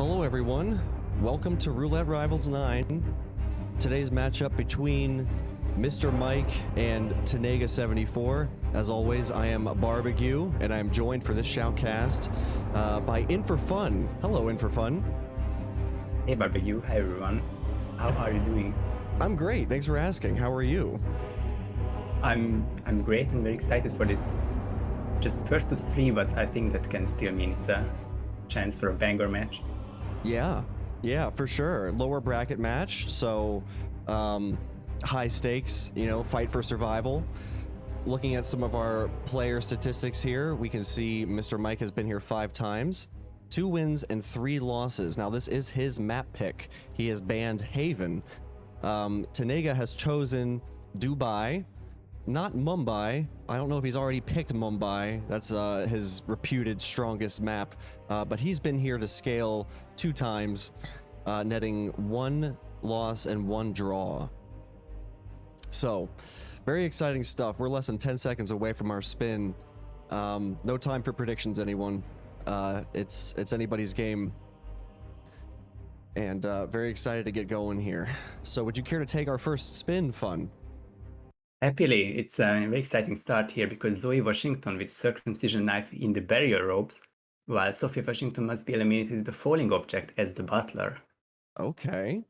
Hello everyone, welcome to Roulette Rivals 9. Today's matchup between MrMike and Tnega74. As always, I am Barbecue, and I am joined for this shoutcast by In For Fun. Hello, In For Fun. Hey Barbecue, hi everyone. How are you doing? I'm great, thanks for asking. How are you? I'm great and very excited for this. Just first to 3, but I think that can still mean it's a chance for a banger match. Yeah, for sure. Lower bracket match, so high stakes, fight for survival. Looking at some of our player statistics here, we can see MrMike has been here 5 times, 2 wins and 3 losses. Now this is his map pick. He has banned Haven. Tnega has chosen Dubai, not Mumbai. I don't know if he's already picked Mumbai. That's his reputed strongest map, but he's been here to scale 2 times, netting 1 loss and 1 draw. So, very exciting stuff. We're less than 10 seconds away from our spin. No time for predictions, anyone. It's anybody's game. And very excited to get going here. So would you care to take our first spin, Fun? Happily, it's a very exciting start here because Zoe Washington with circumcision knife in the barrier ropes, while Sophia Washington must be eliminated with the falling object as the butler. Okay.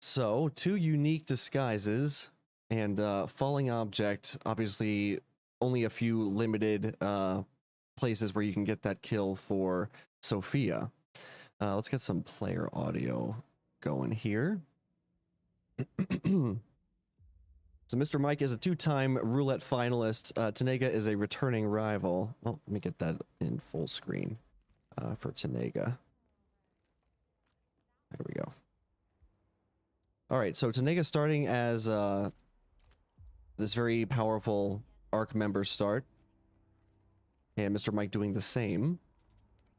So 2 unique disguises and falling object, obviously only a few limited places where you can get that kill for Sophia. Let's get some player audio going here. So MrMike is a 2-time roulette finalist. Tnega is a returning rival. Well, let me get that in full screen for Tnega. There we go. All right, so Tnega starting as this very powerful ARC member start. And MrMike doing the same.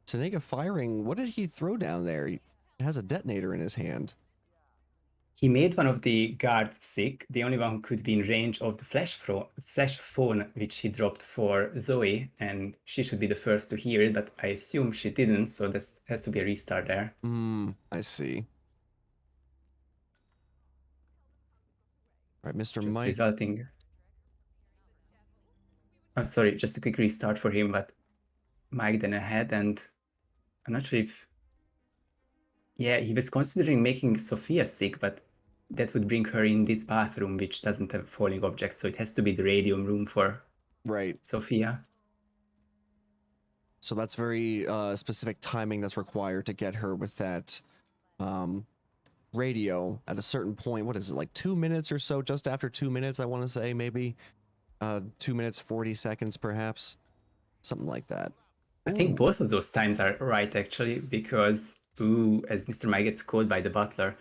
Tnega firing, what did he throw down there? He has a detonator in his hand. He made one of the guards sick, the only one who could be in range of the flash phone which he dropped for Zoe, and she should be the first to hear it, but I assume she didn't, so there has to be a restart there. I see. All right, Mr. Just Mike. resulting... I'm sorry, just a quick restart for him, but Mike then ahead, and I'm not sure if... Yeah, he was considering making Sophia sick, but that would bring her in this bathroom, which doesn't have falling objects, so it has to be the radium room for Sophia. So that's very specific timing that's required to get her with that radio at a certain point. What is it, like 2 minutes or so? Just after 2 minutes, I want to say, maybe 2 minutes 40 seconds, perhaps, something like that. I think both of those times are right, actually, because as MrMike gets called by the butler,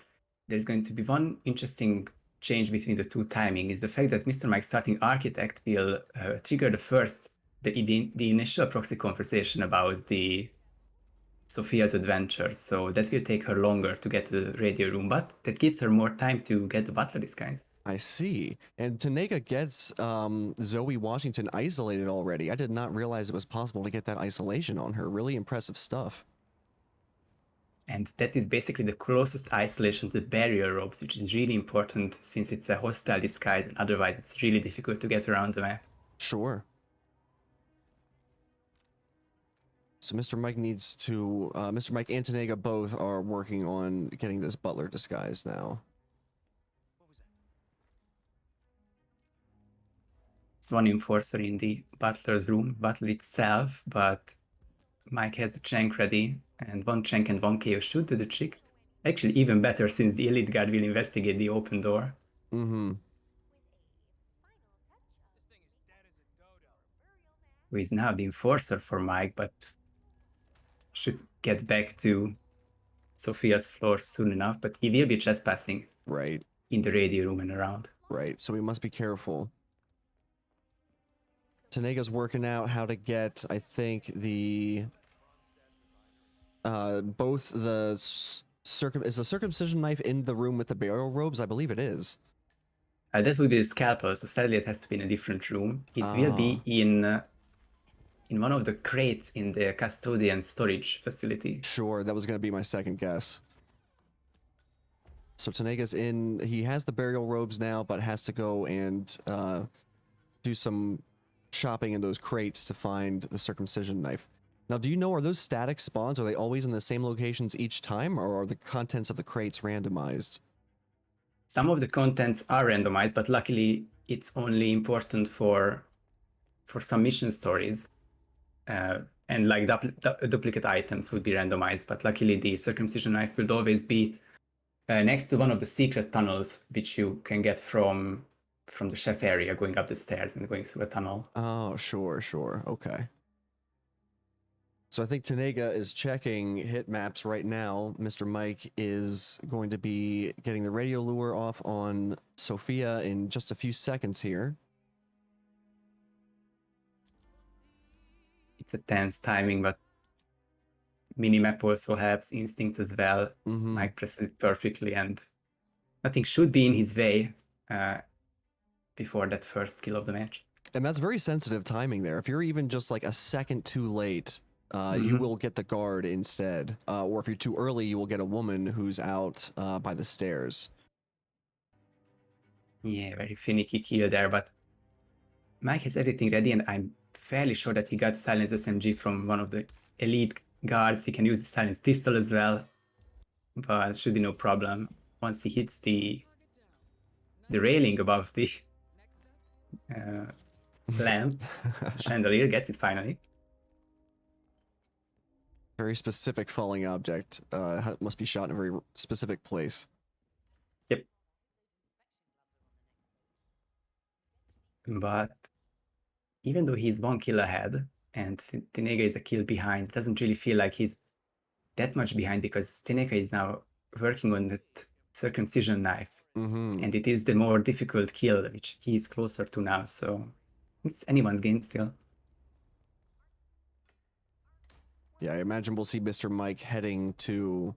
there's going to be one interesting change between the 2 timing is the fact that MrMike starting architect will trigger the initial proxy conversation about the Sophia's adventure, so that will take her longer to get to the radio room, but that gives her more time to get the butler disguise. I see. And Tnega gets Zoe Washington isolated already. I did not realize it was possible to get that isolation on her. Really impressive stuff. And that is basically the closest isolation to the barrier ropes, which is really important since it's a hostile disguise, and otherwise it's really difficult to get around the map. Sure. So MrMike needs to... MrMike and Tnega both are working on getting this butler disguise now. It's one enforcer in the butler's room, butler itself, but Mike has the Chank ready, and 1 Chank and 1 KO shoot to the chick. Actually, even better since the elite guard will investigate the open door. Who is now the enforcer for Mike, but should get back to Sophia's floor soon enough, but he will be trespassing in the radio room and around. Right, so we must be careful. Tnega's working out how to get, I think, the... both the... Is the circumcision knife in the room with the barrel robes? I believe it is. That would be the scalpel, so sadly it has to be in a different room. It will be in in one of the crates in the custodian storage facility. Sure, that was going to be my second guess. So Tnega's in. He has the burial robes now, but has to go and do some shopping in those crates to find the circumcision knife. Now, do you know, are those static spawns? Are they always in the same locations each time, or are the contents of the crates randomized? Some of the contents are randomized, but luckily it's only important for some mission stories. And like duplicate items would be randomized, but luckily the circumcision knife will always be next to one of the secret tunnels, which you can get from the chef area, going up the stairs and going through a tunnel. Oh, sure, sure. Okay. So I think Tnega is checking hit maps right now. MrMike is going to be getting the radio lure off on Sophia in just a few seconds here. It's a tense timing, but minimap also helps, instinct as well. Mike presses it perfectly, and nothing should be in his way before that first kill of the match. And that's very sensitive timing there. If you're even just like a second too late, you will get the guard instead. Or if you're too early, you will get a woman who's out by the stairs. Yeah, very finicky kill there, but Mike has everything ready, and I'm fairly sure that he got silenced SMG from one of the elite guards. He can use the silenced pistol as well, but should be no problem once he hits the railing above the lamp. The chandelier gets it finally. Very specific falling object. Must be shot in a very specific place. Yep. But even though he's one kill ahead and Tnega is a kill behind, it doesn't really feel like he's that much behind, because Tnega is now working on that circumcision knife. And it is the more difficult kill, which he is closer to now, so it's anyone's game still. Yeah, I imagine we'll see MrMike heading to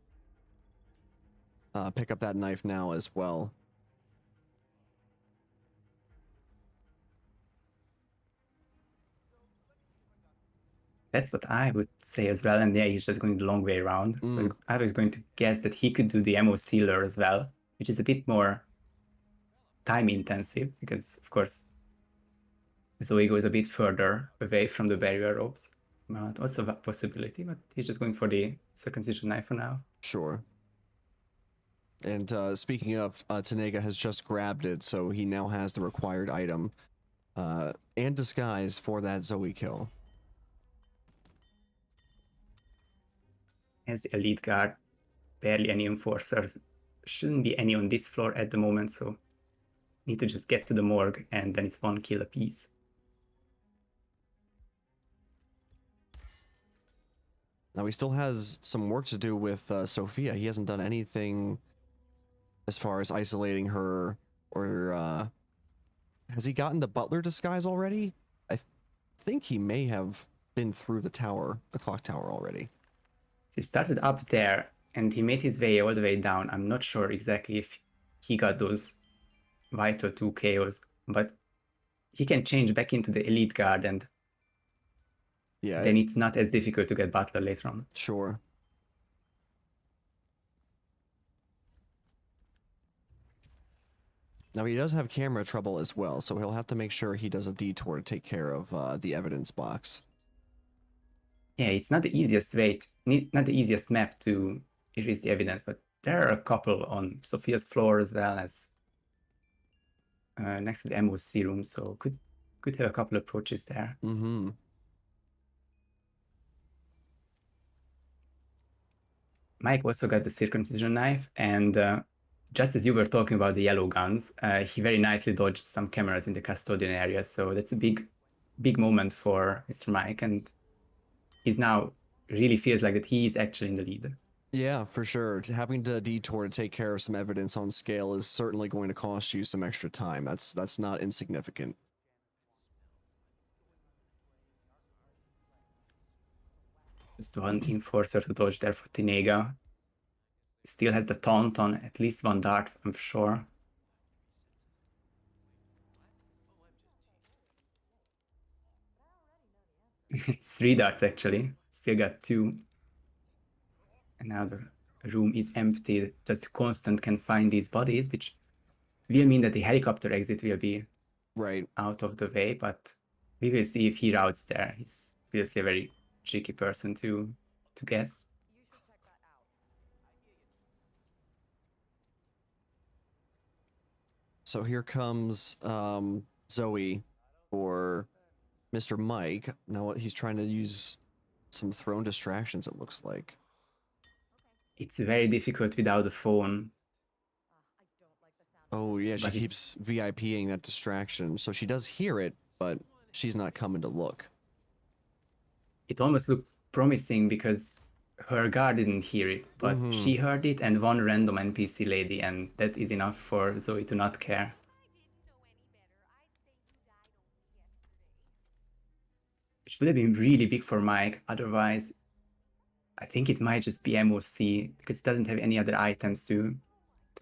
pick up that knife now as well. That's what I would say as well, and yeah, he's just going the long way around. So I was going to guess that he could do the ammo sealer as well, which is a bit more time intensive, because of course Zoe goes a bit further away from the barrier ropes. But also a possibility, but he's just going for the circumcision knife for now. Sure. And speaking of, Tnega has just grabbed it, so he now has the required item and disguise for that Zoe kill. As the elite guard, barely any enforcers. Shouldn't be any on this floor at the moment, so need to just get to the morgue, and then it's one kill apiece. Now he still has some work to do with Sophia. He hasn't done anything as far as isolating her, or has he gotten the butler disguise already? I think he may have been through the tower, the clock tower already. So he started up there, and he made his way all the way down. I'm not sure exactly if he got those vital 2 KOs, but he can change back into the elite guard, and yeah, then it's not as difficult to get butler later on. Sure. Now he does have camera trouble as well, so he'll have to make sure he does a detour to take care of the evidence box. Yeah, it's not the easiest way, not the easiest map to erase the evidence, but there are a couple on Sophia's floor as well as next to the MOC room, so could have a couple approaches there. Mike also got the circumcision knife, and just as you were talking about the yellow guns, he very nicely dodged some cameras in the custodian area, so that's a big moment for MrMike, and he's now really feels like that he is actually in the lead. Yeah, for sure. Having to detour to take care of some evidence on scale is certainly going to cost you some extra time. That's not insignificant. Just one enforcer to dodge there for Tnega. Still has the taunt on at least one dart, I'm sure. It's 3 darts actually. Still got 2. And now the room is emptied. Just Constant can find these bodies, which will mean that the helicopter exit will be Right. out of the way, but we will see if he routes there. He's obviously a very tricky person to guess. So here comes Zoe for Mr. Mike. Now he's trying to use some thrown distractions, it looks like. It's very difficult without the phone. Oh, yeah, she But keeps VIPing that distraction. So she does hear it, but she's not coming to look. It almost looked promising because her guard didn't hear it, but she heard it and one random NPC lady, and that is enough for Zoe to not care. Which would have been really big for Mike, otherwise I think it might just be MOC because it doesn't have any other items to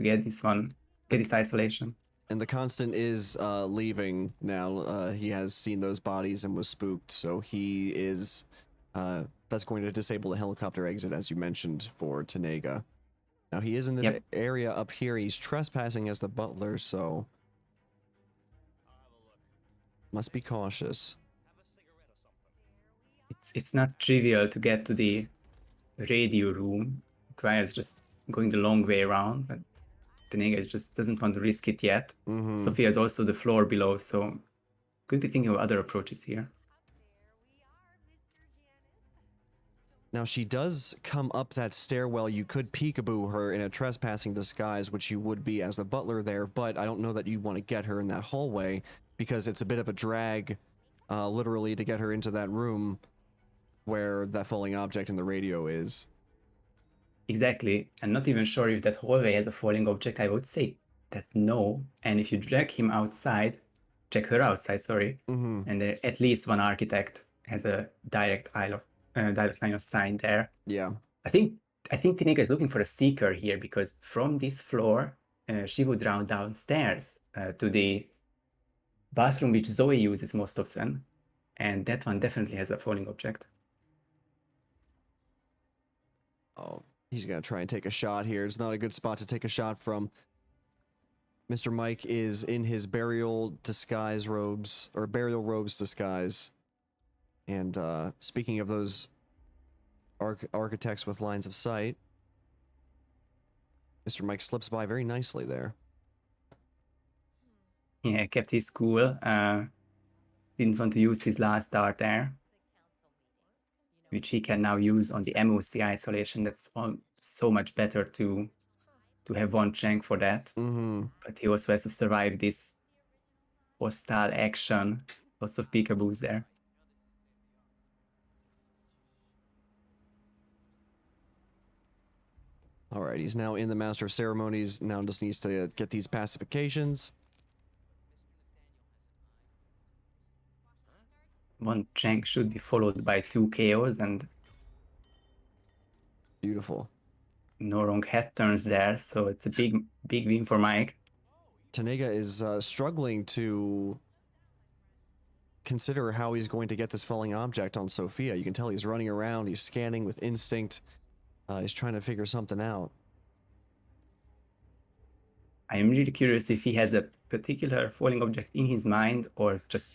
get this one, get this isolation. And the Constant is leaving now. He has seen those bodies and was spooked, so he is... that's going to disable the helicopter exit, as you mentioned, for Tnega. Now, he is in this area up here. He's trespassing as the butler, so... must be cautious. It's not trivial to get to the radio room. It requires just going the long way around, but Tnega just doesn't want to risk it yet. Sophia is also the floor below, so could be thinking of other approaches here. Now, she does come up that stairwell. You could peekaboo her in a trespassing disguise, which you would be as the butler there, but I don't know that you'd want to get her in that hallway because it's a bit of a drag, literally, to get her into that room where that falling object in the radio is. Exactly. I'm not even sure if that hallway has a falling object. I would say that no. And if you drag him outside, drag her outside, sorry, and there at least one architect has a direct line of sight there. Yeah. I think Tnega is looking for a seeker here because from this floor, she would round downstairs to the bathroom which Zoe uses most often, and that one definitely has a falling object. Oh, he's going to try and take a shot here. It's not a good spot to take a shot from. Mr. Mike is in his burial robes disguise. And speaking of those architects with lines of sight, Mr. Mike slips by very nicely there. Yeah, kept his cool. Didn't want to use his last dart there, which he can now use on the MOC isolation. That's so much better to have one Cheng for that. But he also has to survive this hostile action. Lots of peekaboos there. All right, he's now in the Master of Ceremonies. Now just needs to get these pacifications. One Cheng should be followed by 2 KOs and beautiful. No wrong head turns there, so it's a big win for Mike. Tnega is struggling to consider how he's going to get this falling object on Sophia. You can tell he's running around, he's scanning with instinct. He's trying to figure something out. I am really curious if he has a particular falling object in his mind or just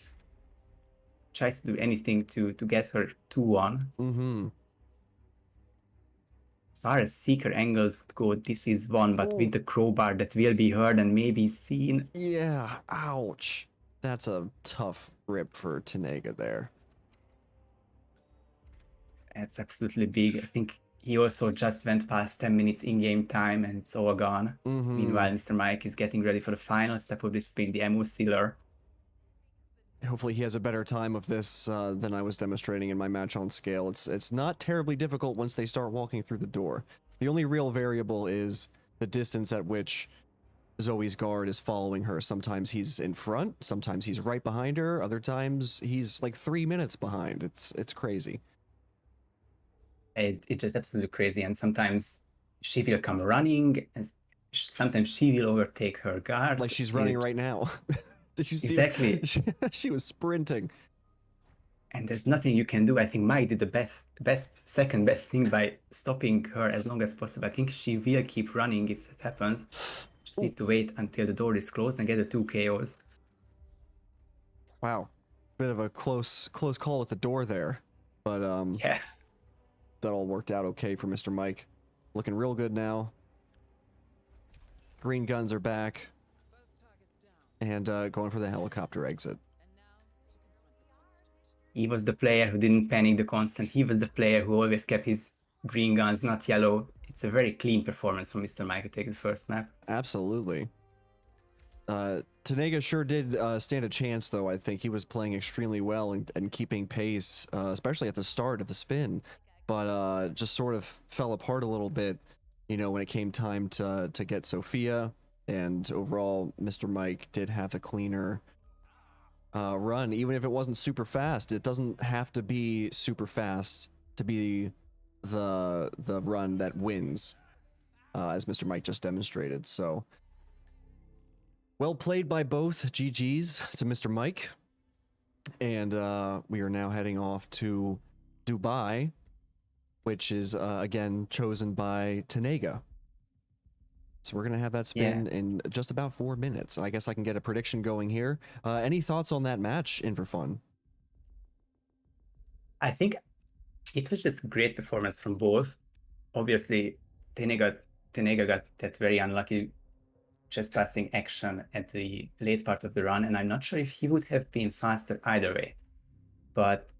tries to do anything to get her 2-1. As far as seeker angles would go, this is one, but with the crowbar that will be heard and maybe seen. Yeah, ouch. That's a tough rip for Tnega there. That's absolutely big. I think he also just went past 10 minutes in-game time and it's all gone. Meanwhile, Mr. Mike is getting ready for the final step of this being the Emu Sealer. Hopefully he has a better time of this than I was demonstrating in my match on scale. It's not terribly difficult once they start walking through the door. The only real variable is the distance at which Zoe's guard is following her. Sometimes he's in front, sometimes he's right behind her, other times he's like 3 minutes behind. It's crazy. It's just absolutely crazy, and sometimes she will come running, and sometimes she will overtake her guard. Like she's running right now. Did you see? Exactly. She was sprinting. and there's nothing you can do. I think Mike did the second best thing by stopping her as long as possible. I think she will keep running if it happens. Just need to wait until the door is closed and get the 2 KOs. Wow, bit of a close call with the door there, but Yeah. that all worked out okay for Mr. Mike. Looking real good now. Green guns are back, and going for the helicopter exit. He was the player who didn't panic the constant. He was the player who always kept his green guns, not yellow. It's a very clean performance from Mr. Mike to take the first map. Absolutely. Tnega sure did stand a chance, though. I think he was playing extremely well and keeping pace, especially at the start of the spin, but just sort of fell apart a little bit, you know, when it came time to get Sophia. And overall, Mr. Mike did have the cleaner run, even if it wasn't super fast. It doesn't have to be super fast to be the run that wins, as Mr. Mike just demonstrated. So, well played by both. GG's to Mr. Mike. And we are now heading off to Dubai, which is again chosen by Tnega. So we're going to have that spin in just about 4 minutes. I guess I can get a prediction going here. Any thoughts on that match, in for fun? I think it was just great performance from both. Obviously, Tnega got that very unlucky chest passing action at the late part of the run, and I'm not sure if he would have been faster either way. But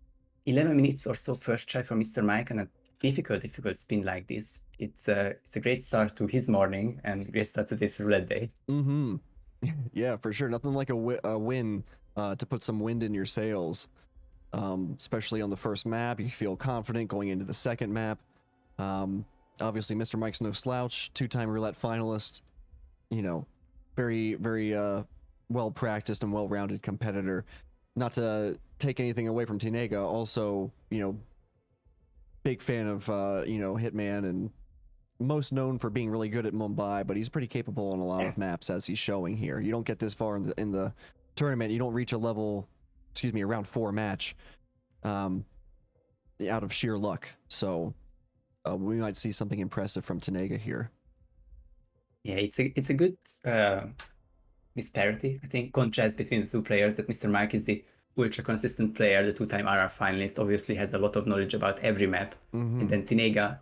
11 minutes or so first try for Mr. Mike on a difficult spin like this. It's a great start to his morning and great start to this roulette day. Mm-hmm. Yeah, for sure. Nothing like a win to put some wind in your sails. Especially on the first map, you feel confident going into the second map. Obviously, Mr. Mike's no slouch, 2-time roulette finalist. You know, very well practiced and well rounded competitor. Not to take anything away from Tnega, also, you know, big fan of you know, Hitman, and most known for being really good at Mumbai, but he's pretty capable on a lot of maps, as he's showing here. You don't get this far in the tournament, you don't reach a round 4 match out of sheer luck. So we might see something impressive from Tnega here. Yeah, it's a good disparity, I think, contrast between the two players, that Mr. Mike is the ultra consistent player, the 2-time RR finalist, obviously has a lot of knowledge about every map. And then Tnega,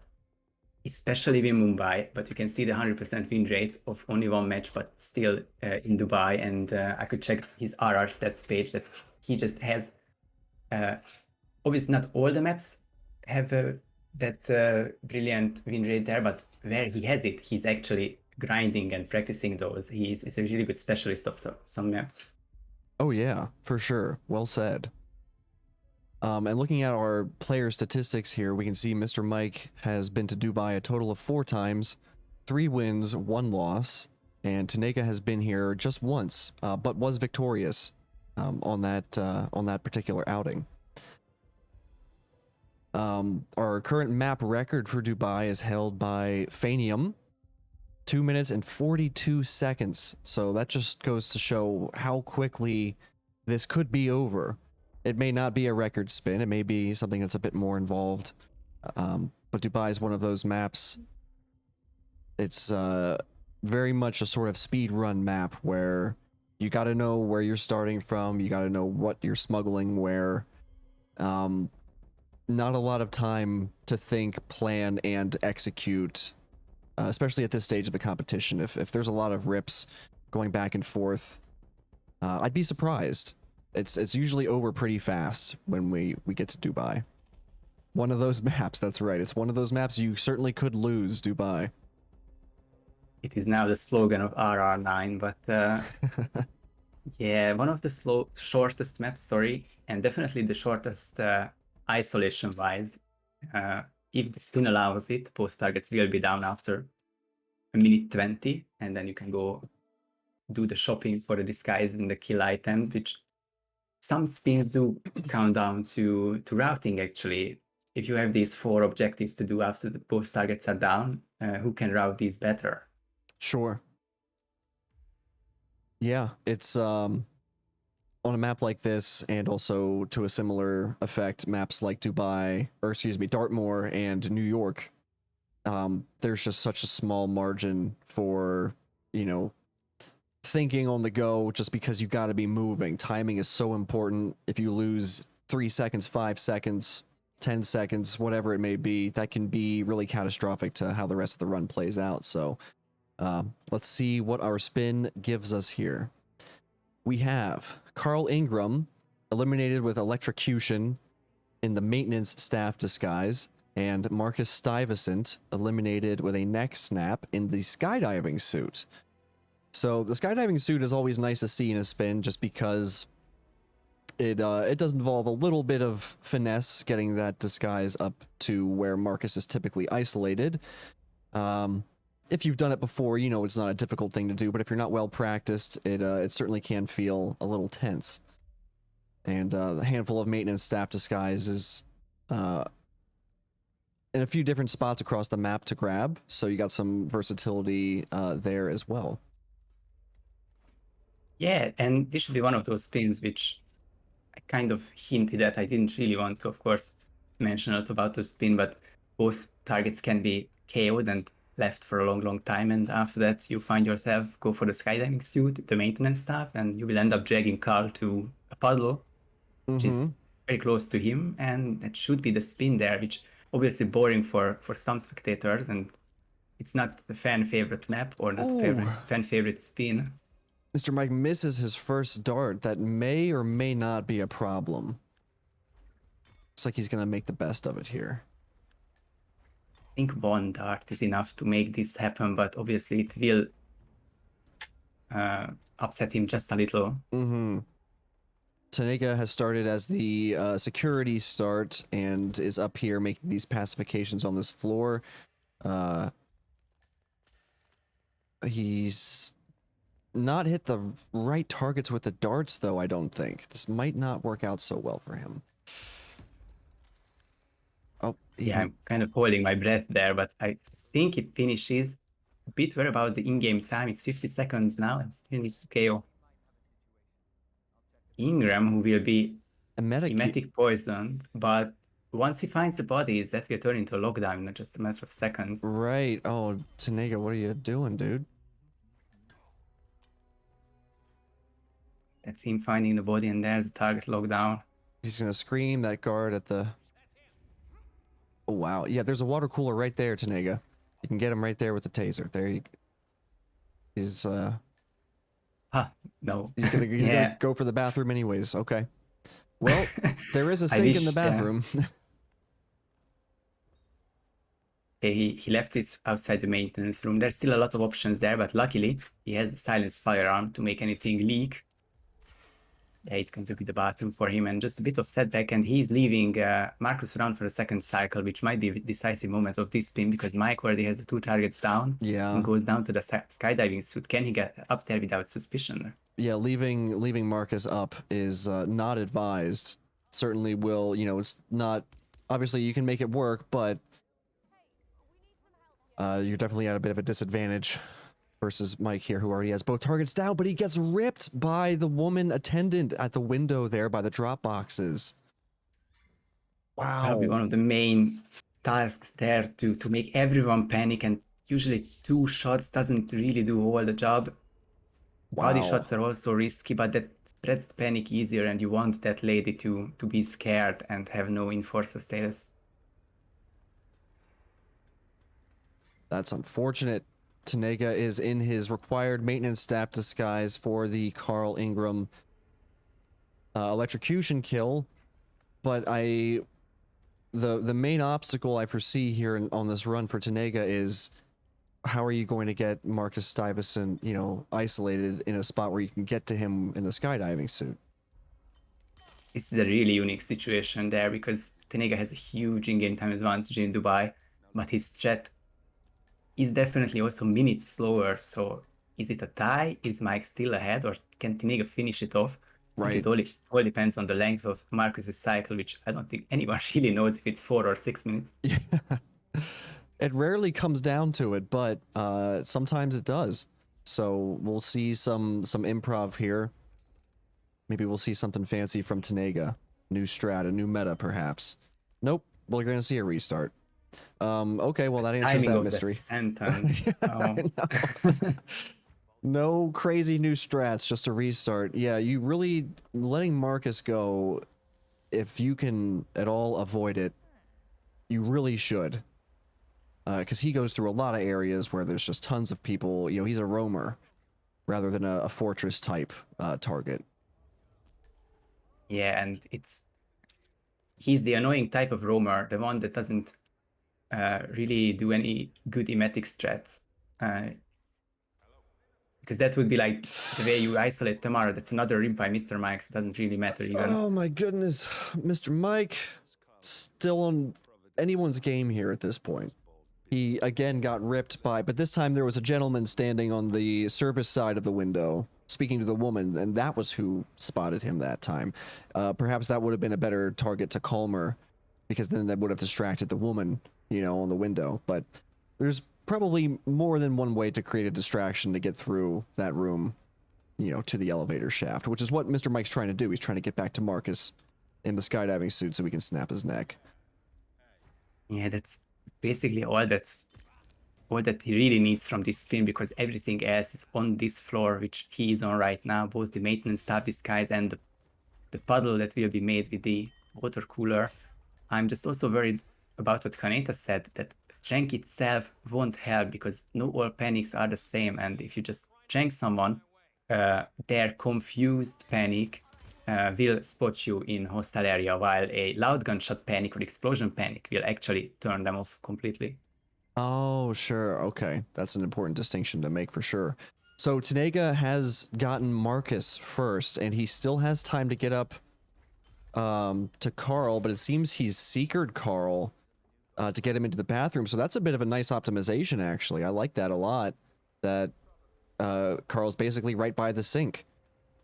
especially in Mumbai, but you can see the 100% win rate of only 1 match, but still in Dubai. And I could check his RR stats page that he just has. Obviously, not all the maps have that brilliant win rate there, but where he has it, he's actually grinding and practicing those. He's a really good specialist of some maps. Oh yeah, for sure. Well said. And looking at our player statistics here, we can see Mr. Mike has been to Dubai a total of 4 times, 3 wins, 1 loss, and Tnega has been here just once, but was victorious on that particular outing. Our current map record for Dubai is held by Fanium, 2 minutes and 42 seconds. So that just goes to show how quickly this could be over. It may not be a record spin. It may be something that's a bit more involved. But Dubai is one of those maps. It's very much a sort of speed run map where you got to know where you're starting from. You got to know what you're smuggling where. Not a lot of time to think, plan, and execute, especially at this stage of the competition. If there's a lot of rips going back and forth, I'd be surprised. It's usually over pretty fast when we get to Dubai. One of those maps, that's right. It's one of those maps you certainly could lose, Dubai. It is now the slogan of RR9, but yeah, one of the shortest maps, sorry, and definitely the shortest isolation-wise. If the spin allows it, both targets will be down after 1:20, and then you can go do the shopping for the disguise and the kill items, which some spins do count down to routing, actually. If you have these 4 objectives to do after both targets are down, who can route these better? Sure. Yeah, it's on a map like this, and also to a similar effect, maps like Dubai, or excuse me, Dartmoor and New York, there's just such a small margin for, you know, thinking on the go just because you got to be moving. Timing is so important. If you lose 3 seconds, 5 seconds, 10 seconds, whatever it may be, that can be really catastrophic to how the rest of the run plays out. So let's see what our spin gives us here. We have Carl Ingram eliminated with electrocution in the maintenance staff disguise, and Marcus Stuyvesant eliminated with a neck snap in the skydiving suit. So the skydiving suit is always nice to see in a spin, just because it does involve a little bit of finesse getting that disguise up to where Marcus is typically isolated. If you've done it before, you know it's not a difficult thing to do, but if you're not well practiced, it certainly can feel a little tense. And a handful of maintenance staff disguises in a few different spots across the map to grab, so you got some versatility there as well. Yeah, and this should be one of those spins which I kind of hinted at. I didn't really want to, of course, mention a lot about the spin, but both targets can be KO'd and left for a long, long time. And after that, you find yourself go for the skydiving suit, the maintenance stuff, and you will end up dragging Carl to a puddle, which is very close to him. And that should be the spin there, which obviously boring for some spectators. And it's not a fan favorite map or not fan favorite spin. MrMike misses his first dart. That may or may not be a problem. Looks like he's going to make the best of it here. I think one dart is enough to make this happen, but obviously it will upset him just a little. Tnega has started as the security start and is up here making these pacifications on this floor. He's not hit the right targets with the darts, though, I don't think. This might not work out so well for him. Oh, yeah, I'm kind of holding my breath there, but I think it finishes. A bit worried about the in-game time. It's 50 seconds now and still needs to KO Ingram, who will be emetic poisoned, but once he finds the bodies, that will turn into a lockdown in just a matter of seconds. Right. Oh, Tnega, what are you doing, dude? That's him finding the body, and there's the target lockdown. He's gonna scream that guard at the... Oh, wow. Yeah, there's a water cooler right there, Tnega. You can get him right there with the taser. There you... He's, no. He's gonna go for the bathroom anyways. Okay. Well, there is a sink in the bathroom. He left it outside the maintenance room. There's still a lot of options there, but luckily he has the silenced firearm to make anything leak. Yeah, it's going to be the bathroom for him, and just a bit of setback, and he's leaving Marcus around for the second cycle, which might be a decisive moment of this spin, because Mike already has the 2 targets down. Yeah. And goes down to the skydiving suit. Can he get up there without suspicion? Yeah, leaving Marcus up is not advised. Certainly will, you know, it's not... Obviously, you can make it work, but you're definitely at a bit of a disadvantage versus Mike here, who already has both targets down, but he gets ripped by the woman attendant at the window there by the drop boxes. Wow. That'll be one of the main tasks there, to make everyone panic, and usually 2 shots doesn't really do all the job. Wow. Body shots are also risky, but that spreads the panic easier, and you want that lady to be scared and have no enforcer status. That's unfortunate. Tnega is in his required maintenance staff disguise for the Carl Ingram electrocution kill, but the main obstacle I foresee here on this run for Tnega is, how are you going to get Marcus Stuyvesant, you know, isolated in a spot where you can get to him in the skydiving suit? This is a really unique situation there, because Tnega has a huge in-game time advantage in Dubai, but his jet is definitely also minutes slower. So is it a tie? Is Mike still ahead, or can Tnega finish it off? Right. It all depends on the length of Marcus's cycle, which I don't think anyone really knows if it's 4 or 6 minutes. Yeah. It rarely comes down to it, but sometimes it does. So we'll see some improv here. Maybe we'll see something fancy from Tnega. New strat, a new meta, perhaps. Nope, we're gonna see a restart. Okay, well that answers Timing that of mystery. that sentence. I know. No crazy new strats, just a restart. Yeah, you really letting Marcus go, if you can at all avoid it, you really should. Because he goes through a lot of areas where there's just tons of people. You know, he's a roamer rather than a fortress type target. Yeah, and he's the annoying type of roamer, the one that doesn't really do any good emetic strats. Because that would be like the way you isolate Tamara. That's another rip by MrMike, so it doesn't really matter even. Oh my goodness, Mr. Mike, still on anyone's game here at this point. He again got ripped by, but this time there was a gentleman standing on the service side of the window speaking to the woman, and that was who spotted him that time. Perhaps that would have been a better target to Calmer, because then that would have distracted the woman, you know, on the window. But there's probably more than one way to create a distraction to get through that room, you know, to the elevator shaft, which is what Mr. Mike's trying to do. He's trying to get back to Marcus in the skydiving suit so we can snap his neck. Yeah, that's basically all that he really needs from this spin, because everything else is on this floor, which he is on right now, both the maintenance staff disguise and the puddle that will be made with the water cooler. I'm just also worried about what Kaneta said, that jank itself won't help because no all panics are the same, and if you just jank someone, their confused panic will spot you in hostile area, while a loud gunshot panic or explosion panic will actually turn them off completely. Oh, sure. Okay. That's an important distinction to make for sure. So Tnega has gotten Marcus first, and he still has time to get up to Carl, but it seems he's seekered Carl to get him into the bathroom. So that's a bit of a nice optimization, actually. I like that a lot, that Carl's basically right by the sink.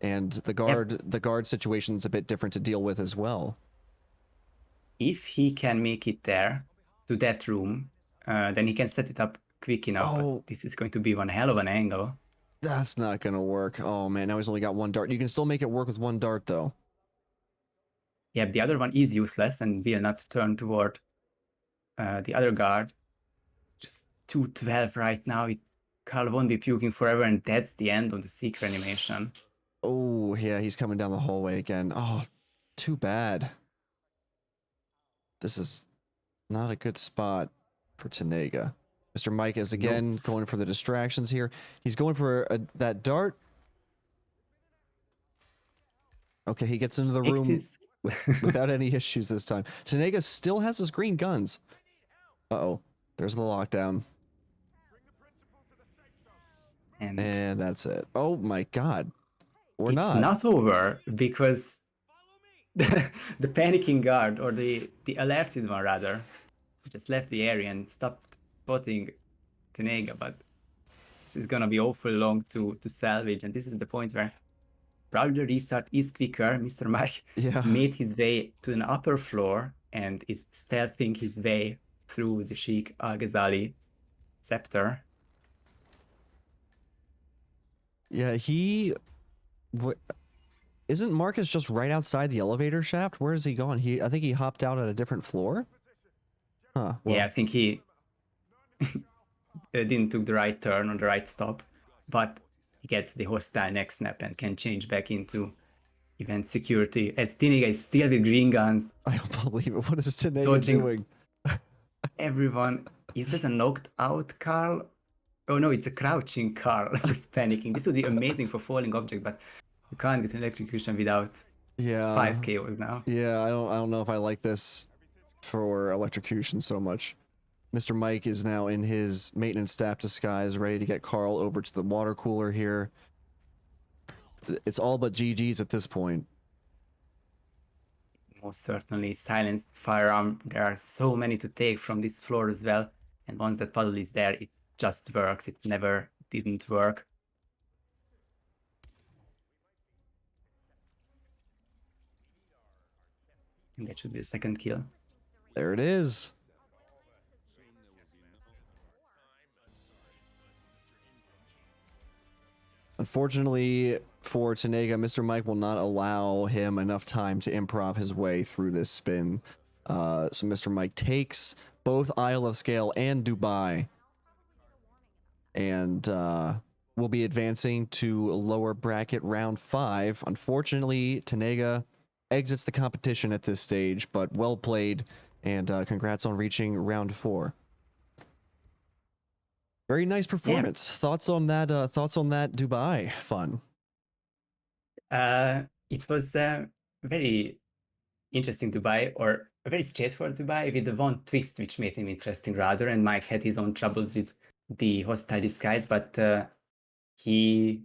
And the guard situation's a bit different to deal with as well. If he can make it there to that room, then he can set it up quick enough. Oh. But this is going to be one hell of an angle. That's not gonna work. Oh man, now he's only got one dart. You can still make it work with one dart though. Yeah, the other one is useless and will not turn toward the other guard. Just 212 right now. Carl won't be puking forever, and that's the end of the Seeker animation. Oh yeah, he's coming down the hallway again. Oh, too bad. This is not a good spot for Tnega. Mr. Mike is again going for the distractions here. He's going for that dart. Okay, he gets into the room without any issues this time. Tnega still has his green guns. Uh-oh. There's the lockdown. And that's it. Oh my god. Or not. It's not over, because the panicking guard, or the alerted one rather, just left the area and stopped spotting Tnega, but this is gonna be awful long to salvage, and this is the point where probably the restart is quicker. MrMike made his way to an upper floor and is stealthing his way through the Sheikh Al-Ghazali scepter. Yeah, isn't Marcus just right outside the elevator shaft? Where is he gone? I think he hopped out at a different floor? Huh. Well, yeah, I think he didn't took the right turn or the right stop, but he gets the hostile neck snap and can change back into event security, as Tnega is still with green guns. I don't believe it. What is Tnega doing? Everyone. Is that a knocked out Carl? Oh no, it's a crouching Carl who's panicking. This would be amazing for falling object, but you can't get an electrocution without 5 KOs now. Yeah, I don't know if I like this for electrocution so much. Mr. Mike is now in his maintenance staff disguise, ready to get Carl over to the water cooler here. It's all but GG's at this point. Most certainly. Silenced firearm. There are so many to take from this floor as well. And once that puddle is there, it just works. It never didn't work. And that should be the second kill. There it is. Unfortunately for Tnega, MrMike will not allow him enough time to improv his way through this spin. So MrMike takes both Isle of Scale and Dubai, and will be advancing to lower bracket round 5. Unfortunately, Tnega exits the competition at this stage, but well played, and congrats on reaching round 4. Very nice performance. Yeah. Thoughts on that? Thoughts on that Dubai fun? It was very interesting Dubai, or a very straightforward Dubai with the one twist which made him interesting rather. And Mike had his own troubles with the hostile disguise, but he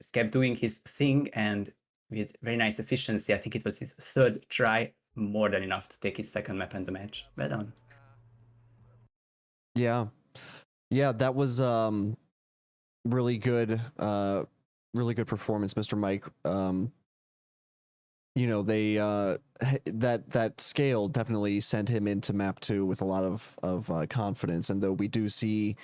just kept doing his thing, and with very nice efficiency. I think it was his third try, more than enough to take his second map in the match. Well done. Yeah. Yeah, that was really good performance, MrMike. You know, they that scale definitely sent him into map 2 with a lot of confidence, and though we do see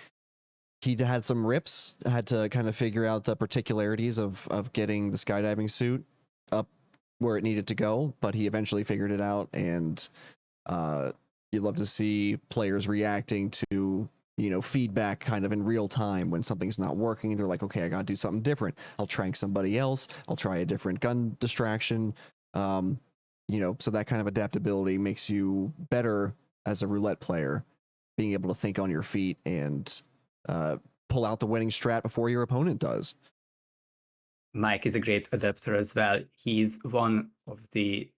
he had some rips, had to kind of figure out the particularities of getting the skydiving suit up where it needed to go, but he eventually figured it out, and you love to see players reacting to, you know, feedback kind of in real time when something's not working. They're like, okay, I gotta do something different. I'll trank somebody else. I'll try a different gun distraction. You know, so that kind of adaptability makes you better as a roulette player, being able to think on your feet and pull out the winning strat before your opponent does. Mike is a great adapter as well. He's one of the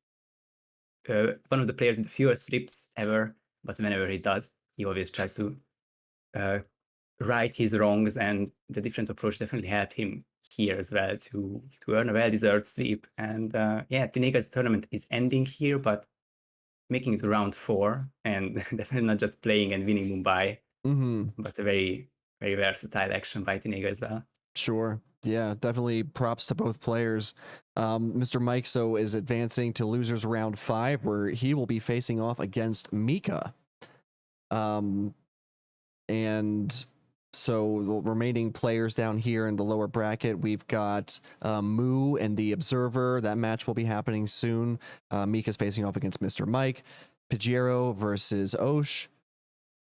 players in the fewest rips ever, but whenever he does, he always tries to right his wrongs, and the different approach definitely helped him here as well to earn a well-deserved sweep. And yeah, Tnega's tournament is ending here, but making it to round 4, and definitely not just playing and winning Mumbai, but a very, very versatile action by Tnega as well. Sure. Yeah, definitely props to both players. MrMike so is advancing to losers round 5, where he will be facing off against Mika. And so the remaining players down here in the lower bracket, we've got Moo and the Observer. That match will be happening soon. Mika's facing off against MrMike. Pajero versus Osh.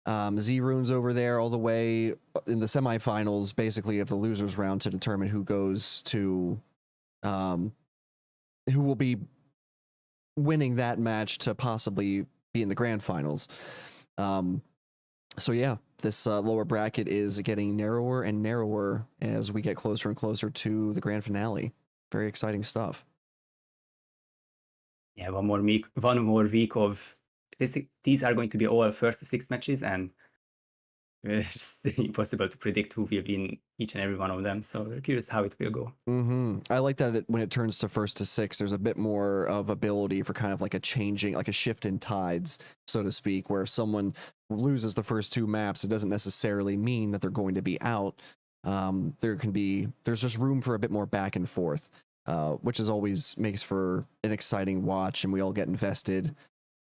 Z-Rune's over there all the way in the semifinals, basically, of the losers round to determine who goes to, who will be winning that match to possibly be in the grand finals. So yeah, this lower bracket is getting narrower and narrower as we get closer and closer to the grand finale. Very exciting stuff. Yeah, one more week of this. These are going to be all first to 6 matches, and it's just impossible to predict who will win each and every one of them. So we're curious how it will go. I like that when it turns to first to 6, there's a bit more of ability for kind of like a changing, like a shift in tides, so to speak, where if someone loses the first 2 maps, it doesn't necessarily mean that they're going to be out. There's just room for a bit more back and forth, which is always makes for an exciting watch, and we all get invested.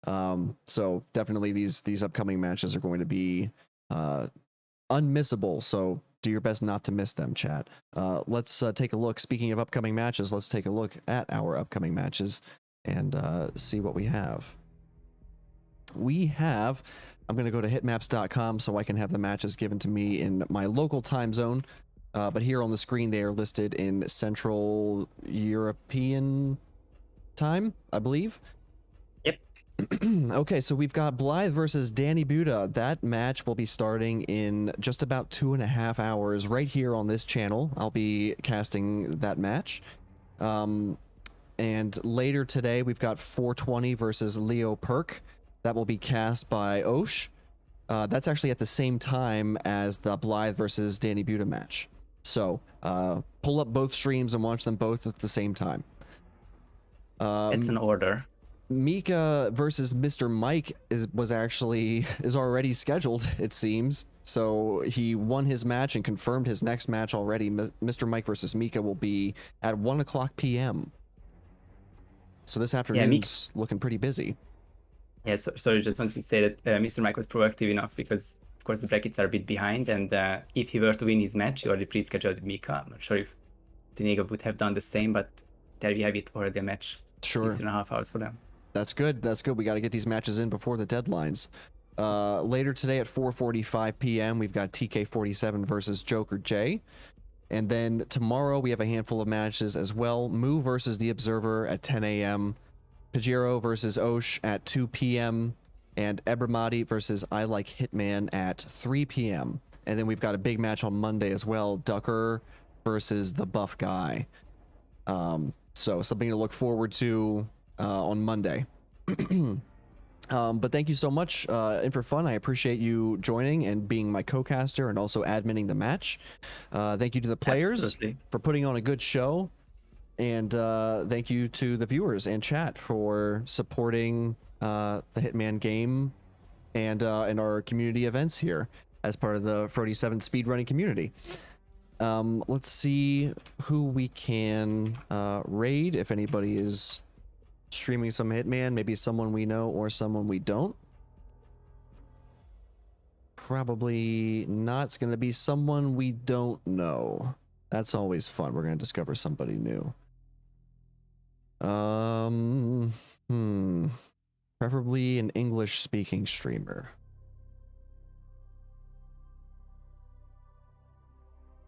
So definitely these upcoming matches are going to be unmissable, so do your best not to miss them, chat. Let's take a look. Speaking of upcoming matches, let's take a look at our upcoming matches and see what we have. I'm going to go to hitmaps.com so I can have the matches given to me in my local time zone, but here on the screen they are listed in Central European time, I believe. Okay, so we've got Blythe versus Danny Buda. That match will be starting in just about 2.5 hours right here on this channel. I'll be casting that match. And later today, we've got 420 versus Leo Perk. That will be cast by Osh. That's actually at the same time as the Blythe versus Danny Buda match. So pull up both streams and watch them both at the same time. It's an order. Mika versus MrMike is already scheduled, it seems. So he won his match and confirmed his next match already. MrMike versus Mika will be at 1:00 p.m. So this afternoon's looking pretty busy. Yeah, sorry, just wanted to say that MrMike was proactive enough because, of course, the brackets are a bit behind, and if he were to win his match, he already pre-scheduled Mika. I'm not sure if Tnega would have done the same, but there we have it, already a match. Sure. 6.5 hours for them. That's good. That's good. We got to get these matches in before the deadlines. Later today at 4:45 p.m., we've got TK47 versus Joker J. And then tomorrow we have a handful of matches as well. Moo versus The Observer at 10 a.m. Pajero versus Osh at 2 p.m. And Ebramati versus I Like Hitman at 3 p.m. And then we've got a big match on Monday as well. Ducker versus the Buff Guy. So something to look forward to on Monday. But thank you so much, and for fun, I appreciate you joining and being my co-caster and also adminning the match. Thank you to the players Absolutely. for putting on a good show, and thank you to the viewers and chat for supporting the Hitman game and our community events here as part of the 47 speedrunning community. Let's see who we can raid, if anybody is streaming some Hitman, maybe someone we know or someone we don't. Probably not. It's going to be someone we don't know. That's always fun. We're going to discover somebody new. Preferably an English-speaking streamer.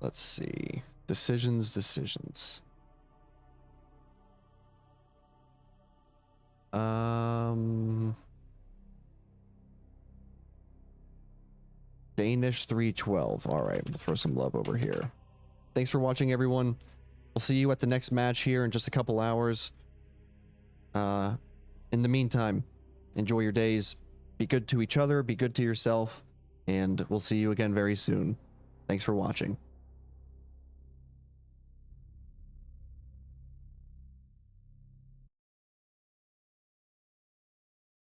Let's see. Decisions. Danish 312. All right, we'll throw some love over here. Thanks for watching, everyone. We'll see you at the next match here in just a couple hours. In the meantime, enjoy your days. Be good to each other, be good to yourself, and we'll see you again very soon. Thanks for watching.